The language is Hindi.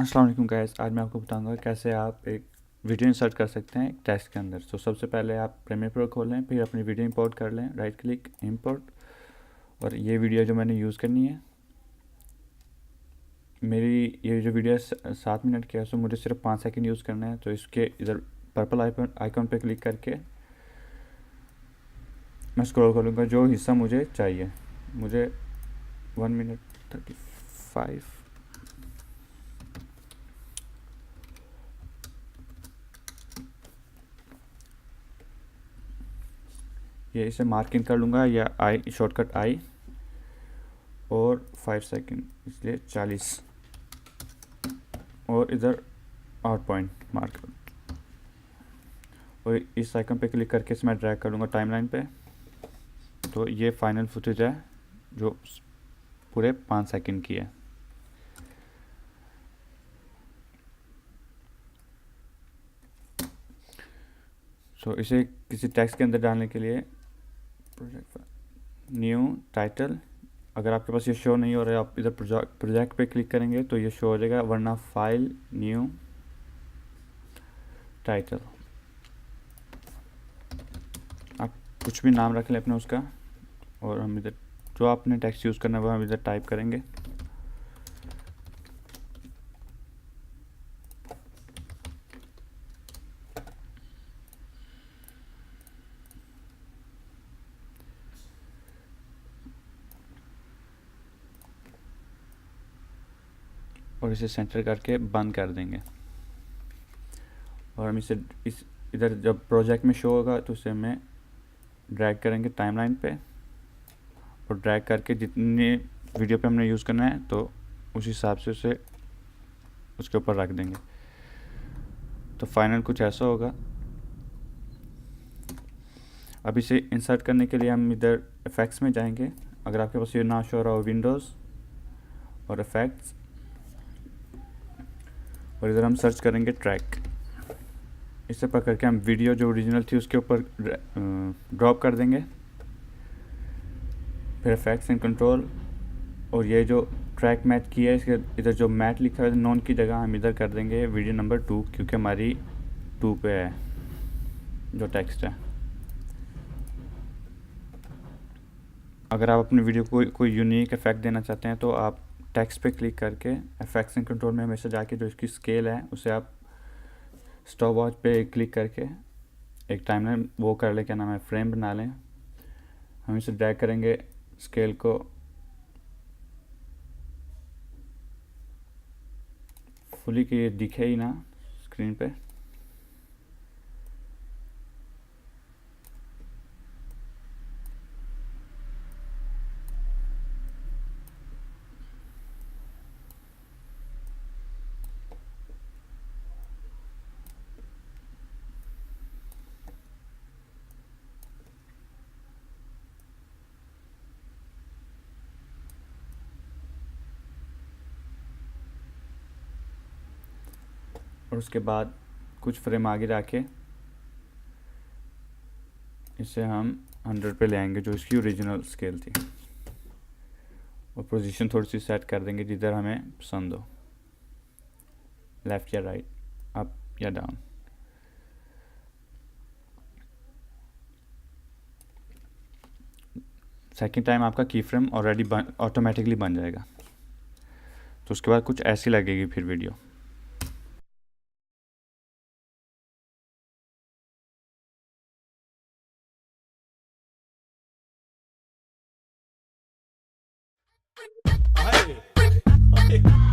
अस्सलाम वालेकुम गाइस। आज मैं आपको बताऊंगा कैसे आप एक वीडियो इंसर्ट कर सकते हैं एक टेक्स्ट के अंदर। तो सबसे पहले आप प्रीमियर प्रो खोल लें, फिर अपनी वीडियो इंपोर्ट कर लें, राइट क्लिक इंपोर्ट। और ये वीडियो जो मैंने यूज़ करनी है, मेरी ये जो वीडियो 7 मिनट की है, सो मुझे सिर्फ 5 सेकंड यूज़ करना है। तो इसके इधर पर्पल आइकॉन पे क्लिक करके मैं स्क्रॉल करूँगा जो हिस्सा मुझे चाहिए। मुझे 1 मिनट 35 ये इसे मार्किंग कर लूँगा, या आई शॉर्टकट आई, और 5 सेकंड इसलिए 40, और इधर आउट पॉइंट मार्क, और इस आइकन पे क्लिक करके इसे मैं ड्रैग कर लूँगा टाइमलाइन पे। तो ये फाइनल फुटेज है जो पूरे 5 सेकंड की है। इसे किसी टेक्स्ट के अंदर डालने के लिए न्यू टाइटल, अगर आपके पास ये शो नहीं हो रहा है, आप इधर प्रोजेक्ट पे क्लिक करेंगे तो ये शो हो जाएगा, वरना फाइल न्यू टाइटल, आप कुछ भी नाम रख लें अपने उसका। और हम इधर जो आपने टेक्स्ट यूज़ करना है वो हम इधर टाइप करेंगे। और इसे सेंटर करके बंद कर देंगे। और हम इसे इधर जब प्रोजेक्ट में शो होगा तो इसे हमें ड्रैग करेंगे टाइमलाइन पे, और ड्रैग करके जितने वीडियो पे हमने यूज़ करना है तो उस हिसाब से उसे उसके ऊपर रख देंगे। तो फाइनल कुछ ऐसा होगा। अब इसे इंसर्ट करने के लिए हम इधर इफ़ेक्ट्स में जाएंगे। अगर आपके पास ये ना शो रहा हो, विंडोज़ और इफ़ेक्ट्स, और इधर हम सर्च करेंगे ट्रैक। इसे पकड़ के हम वीडियो जो ओरिजिनल थी उसके ऊपर ड्रॉप कर देंगे। फिर इफेक्ट्स एंड कंट्रोल, और ये जो ट्रैक मैच की है इसके इधर जो मैट लिखा है नॉन की जगह हम इधर कर देंगे वीडियो नंबर 2, क्योंकि हमारी 2 पे है जो टेक्स्ट है। अगर आप अपनी वीडियो को कोई यूनिक इफेक्ट देना चाहते हैं तो आप टेक्स्ट पे क्लिक करके इफेक्ट्स एंड कंट्रोल में हमेशा जाके जो इसकी स्केल है उसे आप स्टॉप वॉच पे क्लिक करके एक टाइमलाइन वो कर ले, क्या नाम है, फ्रेम बना लें। हम इसे ड्रैग करेंगे स्केल को फुली कि ये दिखे ही ना स्क्रीन पे। और उसके बाद कुछ फ्रेम आगे जाके इसे हम 100 पे ले आएंगे जो इसकी ओरिजिनल स्केल थी, और पोजीशन थोड़ी सी सेट कर देंगे जिधर हमें पसंद हो, लेफ़्ट या राइट, अप या डाउन। सेकंड टाइम आपका की फ्रेम ऑलरेडी ऑटोमेटिकली बन जाएगा। तो उसके बाद कुछ ऐसी लगेगी फिर वीडियो। Hey, hey.